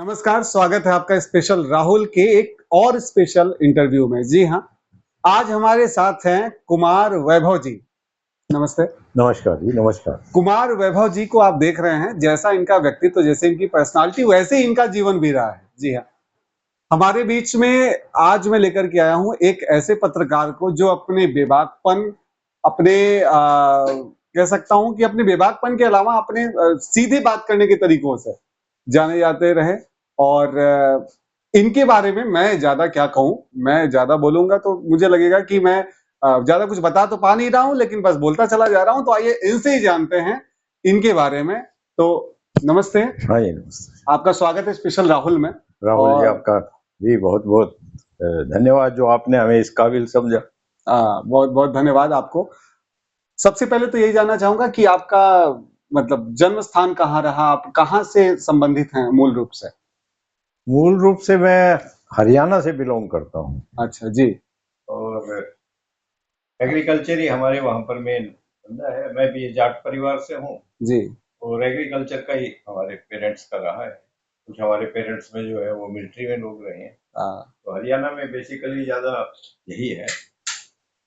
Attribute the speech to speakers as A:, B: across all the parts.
A: नमस्कार, स्वागत है आपका स्पेशल राहुल के एक और स्पेशल इंटरव्यू में। जी हाँ, आज हमारे साथ हैं कुमार वैभव जी। नमस्ते।
B: नमस्कार जी, नमस्कार।
A: कुमार वैभव जी को आप देख रहे हैं, जैसा इनका व्यक्तित्व, जैसे इनकी पर्सनालिटी, वैसे ही इनका जीवन भी रहा है। जी हाँ, हमारे बीच में आज मैं लेकर के आया हूँ एक ऐसे पत्रकार को जो अपने बेबाकपन, अपने कह सकता हूँ कि अपने बेबाकपन के अलावा अपने सीधे बात करने के तरीकों से जाने जाते रहे। और इनके बारे में मैं ज्यादा क्या कहूँ, मैं ज्यादा बोलूंगा तो मुझे लगेगा कि मैं ज्यादा कुछ बता तो पा नहीं रहा हूँ, लेकिन बस बोलता चला जा रहा हूँ। तो आइए इनसे ही जानते हैं इनके बारे में। तो नमस्ते।
B: हाँ जी, नमस्ते।
A: आपका स्वागत है स्पेशल राहुल में।
B: राहुल जी,
A: और
B: आपका भी बहुत बहुत धन्यवाद जो आपने हमें इस काबिल समझा।
A: बहुत बहुत धन्यवाद आपको। सबसे पहले तो यही जानना चाहूंगा कि आपका मतलब जन्म स्थान कहाँ रहा, आप कहाँ से संबंधित हैं मूल रूप से?
B: मूल रूप से मैं हरियाणा से बिलोंग करता हूँ
A: अच्छा जी।
B: और एग्रीकल्चर ही हमारे वहाँ पर मेन धंधा है। मैं भी जाट परिवार से हूँ
A: जी।
B: और एग्रीकल्चर का ही हमारे पेरेंट्स का रहा है। कुछ हमारे पेरेंट्स में जो है वो मिलिट्री में लोग रहे हैं, तो हरियाणा में बेसिकली ज़्यादा यही है।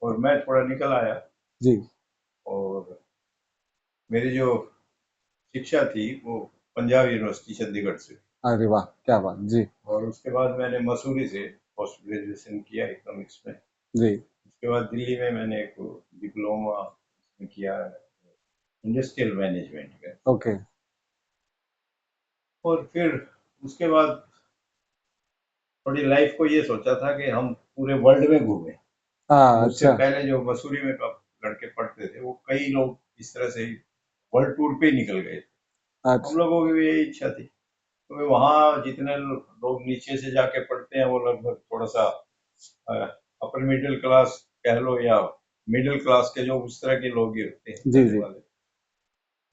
B: और मैं थोड़ा निकल आया
A: जी।
B: और मेरी जो शिक्षा थी वो पंजाब यूनिवर्सिटी चंडीगढ़ से।
A: अरे वाह, क्या बात। जी।
B: और उसके बाद मैंने मसूरी से पोस्ट ग्रेजुएशन किया इकोनॉमिक्स में।
A: जी।
B: उसके बाद दिल्ली में मैंने एक डिप्लोमा किया इंडस्ट्रियल मैनेजमेंट का।
A: ओके।
B: और फिर उसके बाद थोड़ी लाइफ को ये सोचा था कि हम पूरे वर्ल्ड में घूमें। मुझसे
A: अच्छा।
B: पहले जो मसूरी में लड़के पढ़ते थे वो कई लोग इस तरह से ही वर्ल्ड टूर पे निकल गए थे। हम
A: अच्छा।
B: लोगों की भी यही इच्छा थी, तो वहाँ जितने लोग नीचे से जाके पढ़ते हैं वो लगभग थोड़ा सा अपर मिडिल क्लास कह लो या मिडिल क्लास के जो उस तरह के लोग ही होते हैं
A: जी।
B: पढ़ने
A: जी।
B: वाले।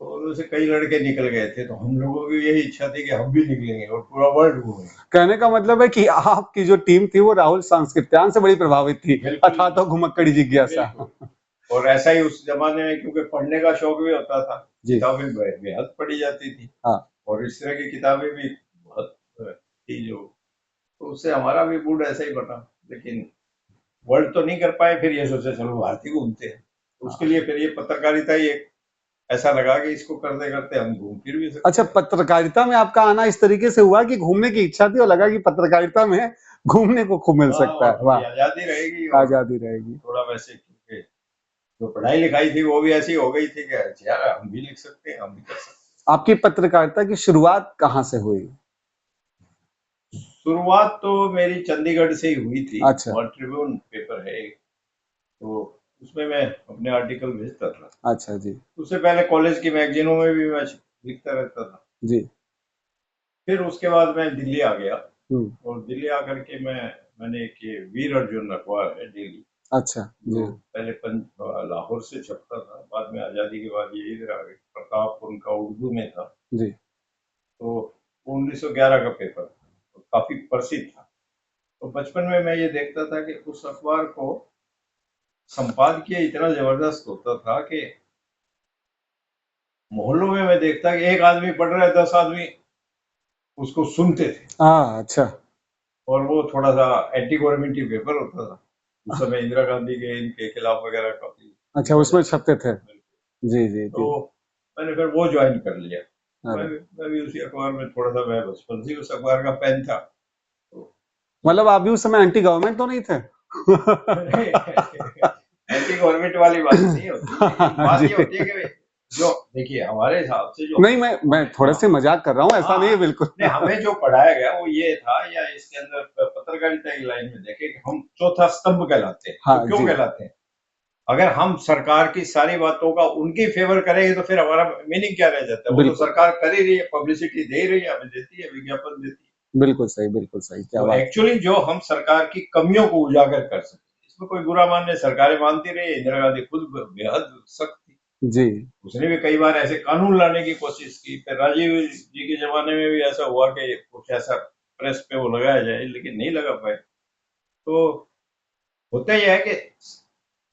B: तो उनमें से कई लड़के निकल गए थे, तो हम लोगों की यही इच्छा थी कि हम भी निकलेंगे और पूरा वर्ल्ड घूमेंगे।
A: कहने का मतलब है कि आपकी जो टीम थी वो राहुल सांस्कृत्यान से बड़ी प्रभावित थी,
B: बिल्कुल
A: अथा तो घुमक्कड़ी जिज्ञासा।
B: बिल्कुल। और ऐसा ही उस जमाने में क्योंकि पढ़ने का शौक भी होता था,
A: जी।
B: किताबें बेहद पढ़ी जाती थी।
A: हाँ।
B: और इस तरह की किताबें भी बहुत थी जो, तो उससे हमारा भी मूड ऐसा ही बना। लेकिन वर्ल्ड तो नहीं कर पाए, फिर ये सोचे चलो भारत ही घूमते हैं। तो उसके लिए फिर ये पत्रकारिता ही एक ऐसा लगा कि इसको करते करते हम घूम फिर भी सकते
A: अच्छा,
B: हैं।
A: पत्रकारिता में आपका आना इस तरीके से हुआ कि घूमने की इच्छा थी और लगा कि पत्रकारिता में घूमने को खूब मिल
B: हाँ,
A: सकता
B: और
A: है।
B: थोड़ी
A: वाह,
B: आजादी रहेगी और
A: आजादी रहेगी।
B: थोड़ा वैसे, क्योंकि जो पढ़ाई लिखाई थी वो भी ऐसी हो गई थी कि अच्छा यार हम भी लिख सकते हैं, हम भी कर सकते
A: आपकी पत्रकारिता की शुरुआत कहाँ से हुई?
B: हैं। शुरुआत तो मेरी चंडीगढ़ से ही हुई थी।
A: अच्छा।
B: वहाँ ट्रिब्यून पेपर है एक, तो उसमें मैं अपने आर्टिकल भेजता था।
A: अच्छा जी।
B: उससे पहले कॉलेज की मैगजीनों में भी मैं लिखता रहता था।
A: जी।
B: फिर उसके बाद मैं दिल्ली आ गया
A: हम्म।
B: और दिल्ली आकर के मैंने एक ये वीर अर्जुन अखबार है डेली,
A: अच्छा जी।
B: जो पहले लाहौर से छपता था, बाद में आज़ादी के बाद ये इधर आ गई। प्रताप उनका उर्दू में था,
A: जी।
B: तो 1911 का पेपर तो काफी प्रसिद्ध था। तो बचपन में मैं ये देखता था कि उस अखबार को संपादकीय इतना जबरदस्त होता था कि मोहल्लों में मैं देखता कि एक आदमी पढ़ रहा है, 10 आदमी उसको सुनते थे।
A: हाँ। अच्छा।
B: और वो थोड़ा सा एंटी गवर्नमेंट पेपर होता था। उस समय इंदिरा गांधी के इनके खिलाफ वगैरह काफी
A: अच्छा,
B: लिखा
A: उसमें
B: जाता
A: छपते थे।
B: था।
A: जी जी
B: तो
A: जी।
B: मैंने फिर वो ज्वाइन कर लिया।
A: अरे,
B: मैं भी उसी अखबार में थोड़ा सा, मैं बचपन से उस अखबार का फैन था। तो
A: मतलब आप भी उस समय एंटी गवर्नमेंट तो नहीं थे?
B: एंटी गवर्नमेंट वाली बात नहीं होती, लेकिन बात
A: जी।
B: ये होती है कि जो देखिए हमारे हिसाब से जो
A: नहीं, मैं
B: हमें,
A: थोड़े
B: हाँ
A: से मजाक कर रहा हूँ, ऐसा नहीं है
B: हाँ,
A: बिल्कुल।
B: नहीं हमें जो पढ़ाया गया वो ये था, या इसके अंदर पत्रकारिता की लाइन में देखें कि हम चौथा स्तंभ कहलाते हैं। तो
A: हाँ
B: क्यों
A: जी।
B: कहलाते हैं? अगर हम सरकार की सारी बातों का उनकी फेवर करेंगे तो फिर हमारा मीनिंग क्या रह जाता है? वो तो
A: बिल्कुल
B: सरकार कर ही रही है, पब्लिसिटी दे ही रही है, हमें देती है, विज्ञापन देती है।
A: बिल्कुल सही, बिल्कुल सही, क्या
B: तो
A: बात।
B: एक्चुअली जो हम सरकार की कमियों को उजागर कर सकते, इसमें कोई बुरा मानने, सरकारें मानती रही। इंदिरा गांधी खुद बेहद सख्त थी,
A: जी।
B: उसने भी कई बार ऐसे कानून लाने की कोशिश की। फिर राजीव जी के जमाने में भी ऐसा हुआ कि कुछ ऐसा प्रेस पे वो लगाया जाए, लेकिन नहीं लगा पाए। तो होता यह है कि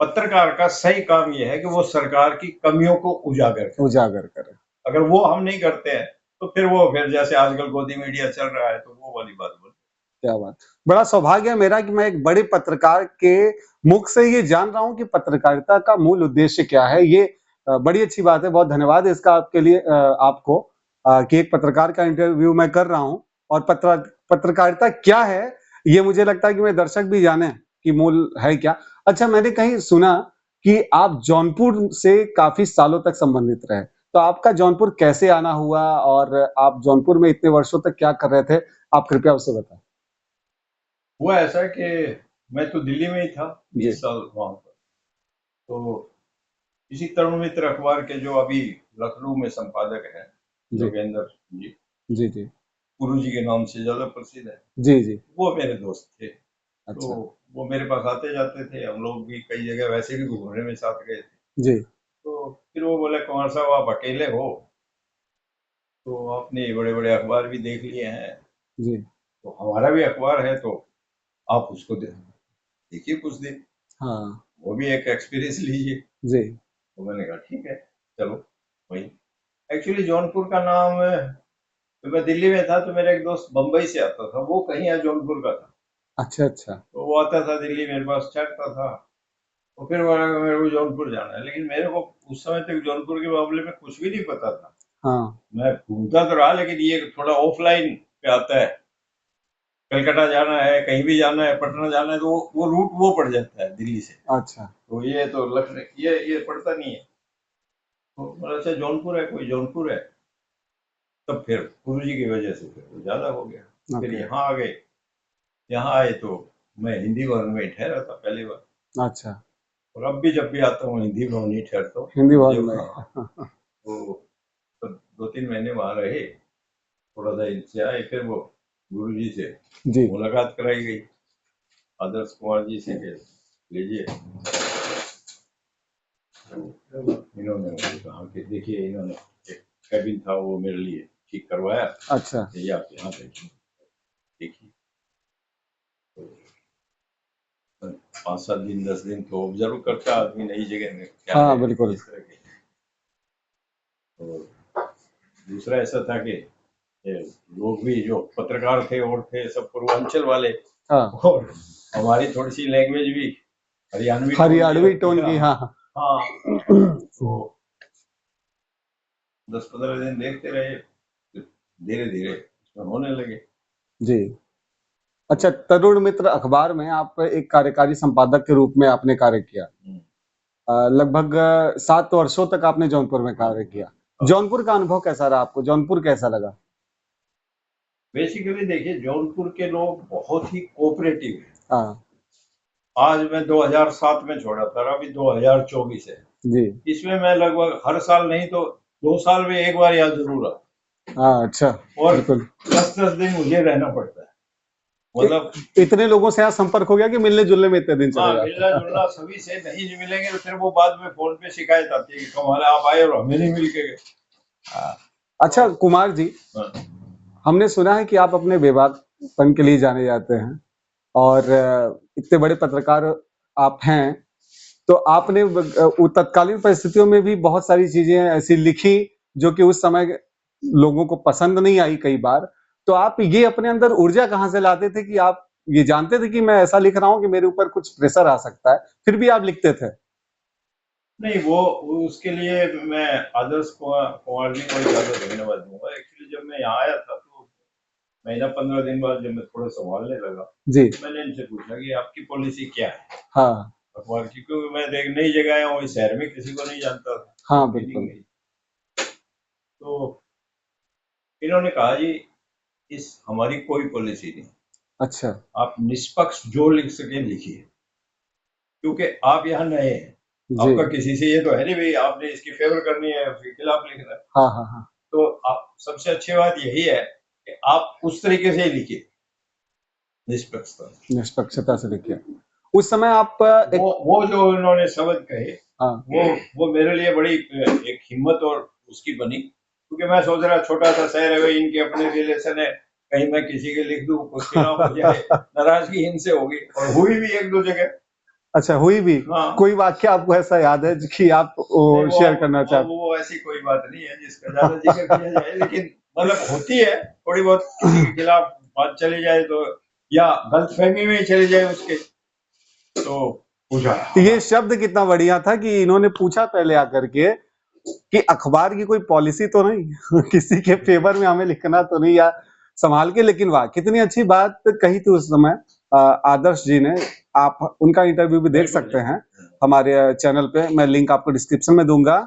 B: पत्रकार का सही काम यह है कि वो सरकार की कमियों को उजागर करे।
A: उजागर करें।
B: अगर वो हम नहीं करते हैं तो फिर जैसे आजकल गोदी मीडिया चल रहा है तो वो वाली बात बोल।
A: क्या बात, बड़ा सौभाग्य है मेरा कि मैं एक बड़े पत्रकार के मुख से ये जान रहा हूँ कि पत्रकारिता का मूल उद्देश्य क्या है। ये बड़ी अच्छी बात है, बहुत धन्यवाद इसका आपके लिए, आपको, कि एक पत्रकार का इंटरव्यू मैं कर रहा हूँ और पत्रकारिता क्या है ये मुझे लगता है कि मेरे दर्शक भी जाने कि मूल है क्या। अच्छा, मैंने कहीं सुना कि आप जौनपुर से काफी सालों तक संबंधित रहे, तो आपका जौनपुर कैसे आना हुआ और आप जौनपुर में इतने वर्षों तक क्या कर रहे थे, आप कृपया उससे बताएं।
B: हुआ ऐसा कि मैं तो दिल्ली में ही था
A: जी
B: 20 साल वहां पर। तो इसी तरुण मित्र अखबार के जो अभी लखनऊ में संपादक हैं
A: जी
B: योगेंद्र जी,
A: जी जी
B: गुरु जी के नाम से ज्यादा प्रसिद्ध है,
A: जी जी।
B: वो मेरे दोस्त थे। तो
A: अच्छा।
B: वो मेरे पास आते जाते थे, हम लोग भी कई जगह वैसे भी घूमने में साथ गए थे।
A: जी
B: तो फिर वो बोले कुमार साहब आप अकेले हो तो आपने बड़े बड़े अखबार भी देख लिए हैं,
A: जी।
B: तो हमारा भी अखबार है तो आप उसको देखिए कुछ दिन,
A: हाँ।
B: वो भी एक एक्सपीरियंस लीजिए।
A: जी।
B: तो मैंने कहा ठीक है चलो वही। एक्चुअली जौनपुर का नाम, तो मैं दिल्ली में था तो मेरा एक दोस्त बम्बई से आता था, वो कहीं यहाँ जौनपुर का था।
A: अच्छा अच्छा।
B: तो वो आता था दिल्ली, मेरे पास ठहरता था। तो फिर बोला कि मेरे को जौनपुर जाना है, लेकिन मेरे को उस समय तक जौनपुर के मामले में कुछ भी नहीं पता था।
A: हाँ।
B: मैं घूमता तो रहा लेकिन ये थोड़ा ऑफलाइन पे आता है, कलकत्ता जाना है, कहीं भी जाना है, पटना जाना है, तो वो रूट वो पड़ जाता है दिल्ली से।
A: अच्छा।
B: तो ये तो लखनऊ ये पड़ता नहीं है। तो बोला अच्छा जौनपुर है, कोई जौनपुर है। तब फिर गुरु जी की वजह से फिर वो ज्यादा हो गया। फिर
A: ओके।
B: यहाँ आ गए, यहाँ आए तो मैं हिंदी भवन में ही ठहरा था पहली बार।
A: अच्छा।
B: और अब भी जब भी आता हूँ हिंदी भवन ही ठहरता हूँ।
A: हिंदी
B: मुझे
A: भवन में।
B: हाँ, तो 2-3 महीने वहां रहे, थोड़ा सा इनसे आए, फिर वो गुरु जी से
A: जी
B: मुलाकात कराई गई, आदर्श कुमार जी से कि लीजिए। इन्होंने मुझे कहा कि देखिए, इन्होंने एक कैबिन था वो मेरे लिए ठीक करवाया,
A: अच्छा।
B: ये आप यहाँ बैठिए देखिए। तो 5-7 दिन 10 दिन तो ऑब्जर्व करता आदमी नई जगह में क्या
A: हाँ
B: है
A: बिल्कुल।
B: किस तरह के। और दूसरा ऐसा था कि ये लोग भी जो पत्रकार थे और थे सब पूर्वांचल वाले,
A: हाँ।
B: और हमारी थोड़ी सी लैंग्वेज भी हरियाणवी टोन की
A: हरियाणवी
B: लगती
A: टोन
B: है।
A: की, हाँ।
B: हाँ, तो 10-15 दिन देखते रहे, धीरे धीरे इसमें होने लगे।
A: जी। अच्छा, तरुण मित्र अखबार में आप एक कार्यकारी संपादक के रूप में आपने कार्य किया। लगभग 7 वर्षों तक आपने जौनपुर में कार्य किया। जौनपुर का अनुभव कैसा रहा आपको? जौनपुर कैसा लगा?
B: बेसिकली देखिए, जौनपुर के लोग बहुत ही कोऑपरेटिव हैं।
A: हाँ।
B: आज मैं 2007 में छोड़ा था, अभी 2024 है।
A: जी।
B: इसमें मैं लगभग हर साल नहीं तो 2 साल में एक बार यहाँ जरूर आता।
A: हाँ। अच्छा।
B: और
A: बिल्कुल।
B: 10-10 दिन मुझे रहना पड़ता है, मतलब
A: इतने लोगों से यहाँ संपर्क हो गया कि मिलने जुलने में इतने दिन चले
B: हाँ,
A: जाते
B: मिलना
A: हैं।
B: जुलना सभी से नहीं जो मिलेंगे तो फिर वो बाद में फोन पे शिकायत आती है कि कमाल आप आए और हमें नहीं मिल के गए।
A: अच्छा कुमार जी,
B: हाँ,
A: हमने सुना है कि आप अपने बेबाकपन के लिए जाने जाते हैं और इतने बड़े पत्रकार आप हैं, तो आपने तत्कालीन परिस्थितियों में भी बहुत सारी चीजें ऐसी लिखी जो कि उस समय लोगों को पसंद नहीं आई कई बार। तो आप ये अपने अंदर ऊर्जा कहाँ से लाते थे कि आप ये जानते थे कि मैं ऐसा लिख रहा हूँ कि मेरे ऊपर कुछ प्रेशर आ सकता है, फिर भी आप लिखते थे?
B: नहीं वो उसके लिए मैं आदर्श कुमार जी को ही ज्यादा धन्यवाद दूंगा। एक्चुअली जब मैं यहाँ आया था तो महीना 15 दिन बाद जब मैं थोड़ा संभालने लगा,
A: जी।
B: तो मैंने इनसे पूछा कि आपकी पॉलिसी क्या है
A: हाँ।
B: अखबार की, क्योंकि मैं एक नई जगह आया हूँ, इस शहर में किसी को नहीं जानता था,
A: हाँ
B: मीटिंग
A: बिल्कुल।
B: नहीं। तो इन्होंने कहा जी, इस हमारी कोई पॉलिसी नहीं,
A: अच्छा।
B: आप निष्पक्ष जो लिख सके लिखिए, क्योंकि आप यहाँ नए हैं,
A: जी।
B: आपका किसी से ये तो है नहीं भाई आपने इसकी फेवर करनी है उसके खिलाफ लिखना है।
A: हाँ हाँ हाँ।
B: तो आप सबसे अच्छी बात यही है कि आप उस तरीके से ही लिखिए, निष्पक्षता।
A: निष्पक्षता से लिखिए। उस समय आप एक
B: वो जो उन्होंने शब्द कहे,
A: हाँ
B: वो मेरे लिए बड़ी एक हिम्मत और उसकी बनी, क्योंकि मैं सोच रहा छोटा सा शहर है भाई, इनके अपने रिलेशन है, कहीं मैं किसी के लिख दूं कुछ खिलाफ हो जाए, नाराजगी इनसे होगी, और हुई भी 1-2 जगह।
A: अच्छा, हुई भी?
B: हाँ,
A: कोई वाक्य आपको ऐसा याद है कि आप
B: नहीं
A: शेयर करना
B: वो
A: चाहते?
B: वो ऐसी कोई बात नहीं है जिसका ज्यादा जिक्र किया जाए, लेकिन मतलब होती है थोड़ी बहुत, किसी के खिलाफ बात चली जाए तो, या गलतफहमी में चले जाए उसके, तो पूछा।
A: तो ये शब्द कितना बढ़िया था कि इन्होंने पूछा पहले आकर के कि अखबार की कोई पॉलिसी तो नहीं किसी के फेवर में हमें लिखना तो नहीं, या संभाल के। लेकिन वाह, कितनी अच्छी बात कही थी उस समय आदर्श जी ने। आप उनका इंटरव्यू भी देख सकते हैं हमारे चैनल पे, मैं लिंक आपको डिस्क्रिप्शन में दूंगा,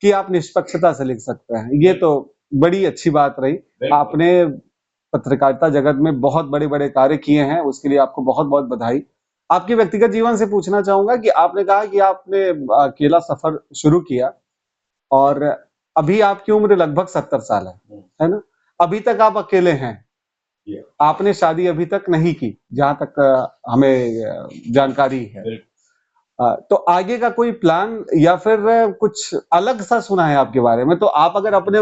A: कि आप निष्पक्षता से लिख सकते हैं। ये तो बड़ी अच्छी बात रही। आपने पत्रकारिता जगत में बहुत बड़े बड़े कार्य किए हैं, उसके लिए आपको बहुत बहुत बधाई। आपके व्यक्तिगत जीवन से पूछना चाहूंगा कि आपने कहा कि आपने अकेला सफर शुरू किया, और अभी आपकी उम्र लगभग 70 साल है ना? अभी तक आप अकेले हैं, आपने शादी अभी तक नहीं की, जहां तक हमें जानकारी है। तो आगे का कोई प्लान, या फिर कुछ अलग सा सुना है आपके बारे में, तो आप अगर अपने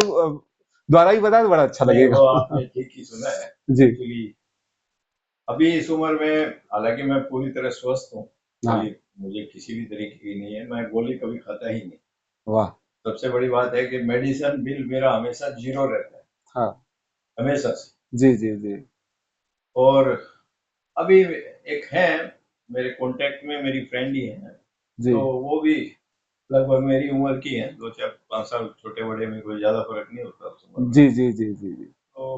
A: द्वारा ही बताए तो बड़ा अच्छा
B: नहीं,
A: लगेगा।
B: वो आपने ठीक ही सुना है
A: जी।
B: एक्चुअली। अभी इस उम्र में हालांकि मैं पूरी तरह स्वस्थ हूँ,
A: हाँ।
B: कोई मुझे किसी भी तरीके की नहीं है, मैं गोली कभी खाता ही नहीं।
A: वाह।
B: सबसे बड़ी बात है कि मेडिसिन बिल मेरा हमेशा जीरो रहता है,
A: हाँ।
B: हमेशा से।
A: जी जी जी।
B: और अभी एक है मेरे कांटेक्ट में, मेरी फ्रेंड ही है,
A: जी
B: तो वो भी लगभग मेरी उम्र की है, 2 4 5 साल छोटे बड़े में कोई ज्यादा फर्क नहीं होता उस उम्र में।
A: जी जी जी जी जी।
B: तो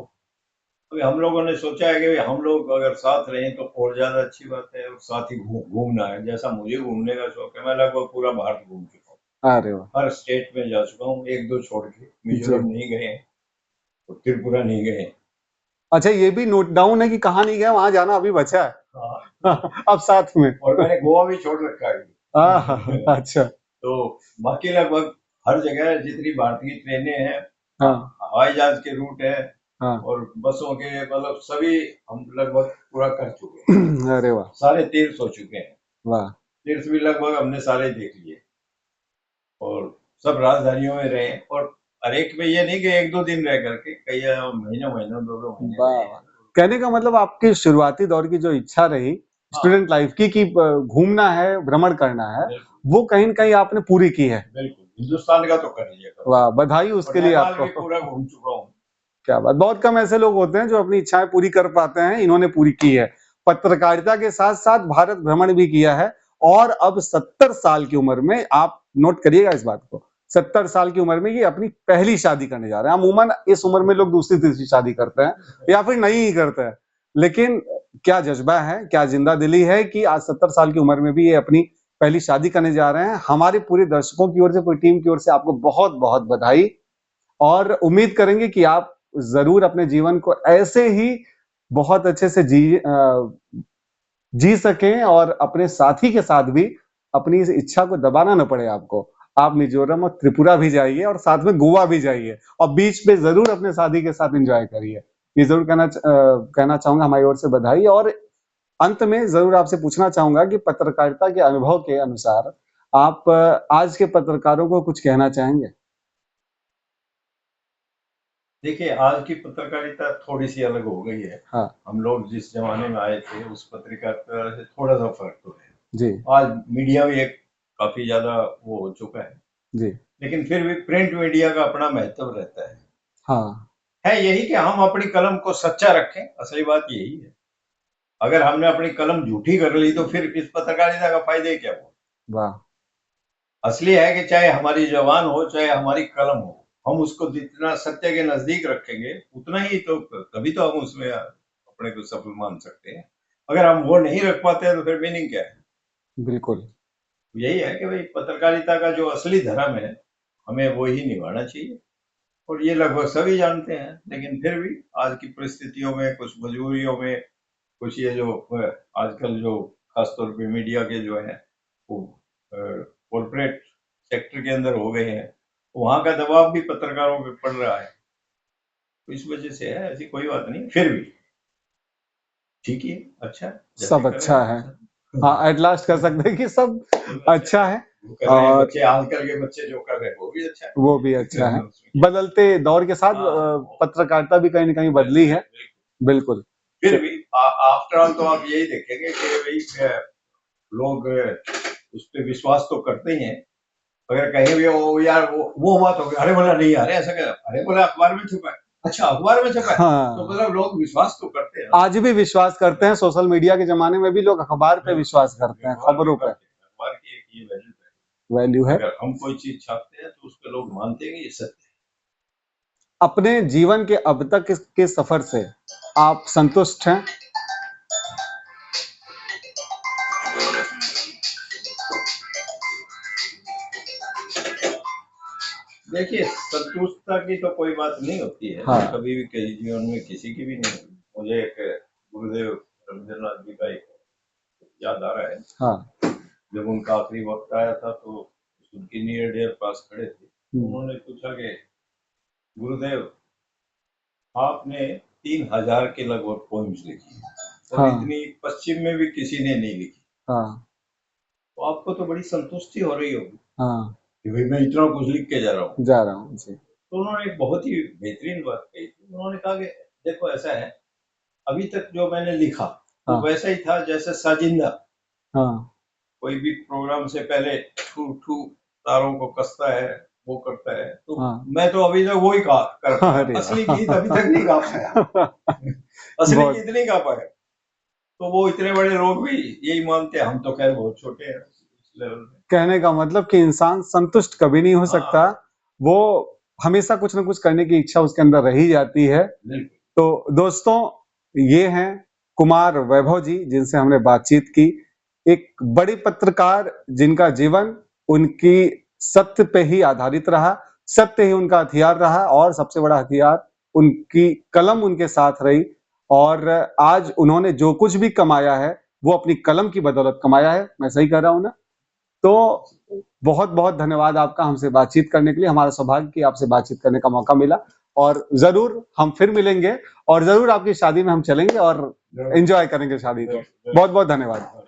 B: अभी हम लोगों ने सोचा है कि हम लोग अगर साथ रहें तो और ज्यादा अच्छी बात है, और साथ ही घूमना है। जैसा मुझे घूमने का शौक है, मैं लगभग पूरा भारत घूम चुका हूँ,
A: अरे वाह।
B: हर स्टेट में जा चुका हूँ, एक दो छोड़ के।
A: जी।
B: मिजोरम नहीं गए हैं, और त्रिपुरा नहीं गए हैं।
A: अच्छा, ये भी नोट डाउन है कि कहाँ नहीं गया, वहां जाना अभी बचा है।
B: हाँ,
A: अब साथ में।
B: और मैंने गोवा भी छोड़ रखा है।
A: अच्छा।
B: तो बाकी लगभग हर जगह जितनी भारतीय ट्रेनें हैं,
A: हाँ
B: हवाई जहाज के रूट है,
A: हाँ।
B: और बसों के, मतलब सभी हम लगभग पूरा कर चुके हैं।
A: अरे वाह।
B: सारे तीर्थ हो चुके हैं,
A: वाह।
B: तीर्थ भी लगभग हमने सारे देख लिए, और सब राजधानियों में रहे। और हर एक में ये नहीं कि एक दो दिन रह करके, कई महीनों महीनों, दो दो महीने
A: वाह
B: रहे
A: वाह।
B: हैं।
A: कहने का मतलब आपकी शुरुआती दौर की जो इच्छा रही
B: हाँ,
A: स्टूडेंट लाइफ की, कि घूमना है, भ्रमण करना है,
B: बिल्कुल
A: वो कहीं न कहीं आपने पूरी की है।
B: बिल्कुल, हिंदुस्तान का तो कर लिया करो।
A: वाह! बधाई
B: और
A: उसके लिए
B: नेपाल
A: आपको।
B: भी पूरा घूम चुका हूँ।
A: क्या बात! बहुत कम ऐसे लोग होते हैं जो अपनी इच्छाएँ पूरी कर पाते हैं, इन्होंने पूरी की है। पत्रकारिता के साथ-साथ भारत भ्रमण भी किया है, और अब 70 साल की उम्र में, आप नोट करिएगा इस बात को, 70 साल की उम्र में ये अपनी पहली शादी करने जा रहे हैं। अमूमन इस उम्र में लोग दूसरी-तीसरी शादी करते हैं, या फिर नहीं ही करते हैं। लेकिन क्या जज़्बा है, क्या ज़िंदा-दिली है कि आज 70 साल की उम्र में भी ये अपनी पहली शादी करने जा रहे हैं। हमारे पूरे दर्शकों की ओर से, पूरी टीम की ओर से आपको बहुत-बहुत बधाई, और उम्मीद करेंगे कि आप ज़रूर अपने जीवन को ऐसे ही बहुत अच्छे से जी सकें, और अपने साथी के साथ भी अपनी इस इच्छा को दबाना ना पड़े आपको। आप मिज़ोरम और त्रिपुरा भी जाइए, और साथ में गोवा भी जाइए, और बीच पे ज़रूर अपने साथी के साथ एन्जॉय करिए। ये ज़रूर कहना चाहूँगा, हमारी ओर से बधाई। और अंत में ज़रूर आपसे पूछना चाहूँगा कि पत्रकारिता के अनुभव के अनुसार आप आज के पत्रकारों को कुछ कहना चाहेंगे?
B: देखिए, आज की पत्रकारिता थोड़ी सी अलग हो गई है।
A: हाँ।
B: हम लोग जिस जमाने में आए थे, उस पत्रकारिता से थोड़ा सा फर्क तो है।
A: जी।
B: आज मीडिया भी एक काफी ज्यादा वो हो चुका है,
A: जी।
B: लेकिन फिर भी प्रिंट मीडिया का अपना महत्व रहता है।
A: हाँ।
B: है यही कि हम अपनी कलम को सच्चा रखें, असली बात यही है। अगर हमने अपनी कलम झूठी कर ली तो फिर इस पत्रकारिता का फायदा ही क्या हुआ।
A: वाह!
B: असली है कि चाहे हमारी जबान हो, चाहे हमारी कलम हो, हम उसको जितना सत्य के नजदीक रखेंगे, उतना ही तो, तभी तो हम उसमें अपने को सफल मान सकते हैं। अगर हम वो नहीं रख पाते हैं तो फिर मीनिंग क्या है।
A: बिल्कुल।
B: यही है कि भाई, पत्रकारिता का जो असली धर्म है, हमें वो ही निभाना चाहिए। और ये लगभग सभी जानते हैं, लेकिन फिर भी आज की परिस्थितियों में, कुछ मजबूरियों में, कुछ ये जो आजकल जो खासतौर पे मीडिया के जो है वो कॉर्पोरेट सेक्टर के अंदर हो गए हैं, वहां का दबाव भी पत्रकारों पे पड़ रहा है। तो इस वजह से है, ऐसी कोई बात नहीं, फिर भी ठीक ही है, अच्छा जैसे
A: सब
B: कर रहे
A: अच्छा है।
B: हैं।
A: हाँ, एट लास्ट कह सकते हैं कि सब अच्छा है,
B: वो कर रहे हैं
A: और
B: बच्चे, आजकल के बच्चे जो कर रहे हैं वो भी अच्छा है।
A: वो भी अच्छा है।
B: उसमें क्या
A: बदलते दौर के साथ
B: है। हाँ,
A: पत्रकारिता भी कहीं न कहीं बदली है। बिल्कुल।
B: फिर
A: च
B: भी आफ्टर ऑल तो आप यही देखेंगे कि भाई लोग उस पे विश्वास तो करते ही हैं। अगर कहीं भी वो यार वो बात हो गई, अरे बोला नहीं यार ऐसा क्या, अरे बोला अखबार में छुपा है, अच्छा, अखबार में छपा है? तो
A: हाँ,
B: मतलब लोग विश्वास तो करते हैं।
A: आज भी विश्वास करते हैं। सोशल मीडिया के जमाने में भी लोग अखबार पे विश्वास करते हैं,
B: अखबार
A: खबरों पे
B: अखबार की एक ये
A: वैल्यू है।
B: अगर हम कोई चीज छापते हैं तो उसके लोग मानते हैं कि ये सत्य
A: अपने जीवन के अब तक के सफर से आप संतुष्ट हैं?
B: है। देखिए, संतुष्टता की तो कोई बात नहीं होती है।
A: हाँ।
B: कभी भी किसी जीवन में किसी की भी नहीं होती। मुझे एक गुरुदेव रविंद्रनाथ जी का एक याद आ रहा है।
A: हाँ।
B: जब उनका आखिरी वक्त आया था तो उनके नियर डियर पास खड़े थे। उन्होंने पूछा कि गुरुदेव, आपने 3000 के लगभग पोइम्स लिखी है और
A: हाँ।
B: इतनी पश्चिम में भी किसी ने नहीं लिखी,
A: हाँ।
B: तो आपको तो बड़ी संतुष्टि हो रही होगी
A: हाँ,
B: कि भाई मैं इतना कुछ लिख के जा रहा हूँ।
A: जा रहा हूँ जी।
B: तो उन्होंने एक बहुत ही बेहतरीन बात कही थी। उन्होंने कहा कि देखो ऐसा है, अभी तक जो मैंने लिखा वो
A: हाँ।
B: वैसा ही था जैसे साजिंदा
A: हाँ।
B: कोई भी प्रोग्राम से पहले ठू ठू तारों को कसता है, वो करता है, तो
A: हाँ।
B: मैं तो अभी तक वही कर पाया।
A: अरे
B: असली गीत अभी तक नहीं गा पाया। असली
A: बहुत
B: गीत नहीं गा पाया। तो वो इतने बड़े लोग भी यही मानते हैं। हम तो खैर बहुत छोटे हैं इस लेवल में।
A: कहने का मतलब कि इंसान संतुष्ट कभी नहीं हो सकता।
B: हाँ,
A: वो हमेशा कुछ ना कुछ करने की इच्छा उसके अंदर रही जाती है।
B: बिल्कुल।
A: तो दोस्तों, ये हैं कुमार वैभव जी, जिनसे हमने बातचीत की। एक बड़ी पत्रकार जिनका जीवन उनकी सत्य पे ही आधारित रहा, सत्य ही उनका हथियार रहा और सबसे बड़ा हथियार उनकी कलम उनके साथ रही। और आज उन्होंने जो कुछ भी कमाया है वो अपनी कलम की बदौलत कमाया है। मैं सही कह रहा हूं ना? तो बहुत-बहुत धन्यवाद आपका हमसे बातचीत करने के लिए। हमारा सौभाग्य कि आपसे बातचीत करने का मौका मिला और ज़रूर हम फिर मिलेंगे और ज़रूर आपकी शादी में हम चलेंगे और एन्जॉय करेंगे शादी को। बहुत-बहुत धन्यवाद।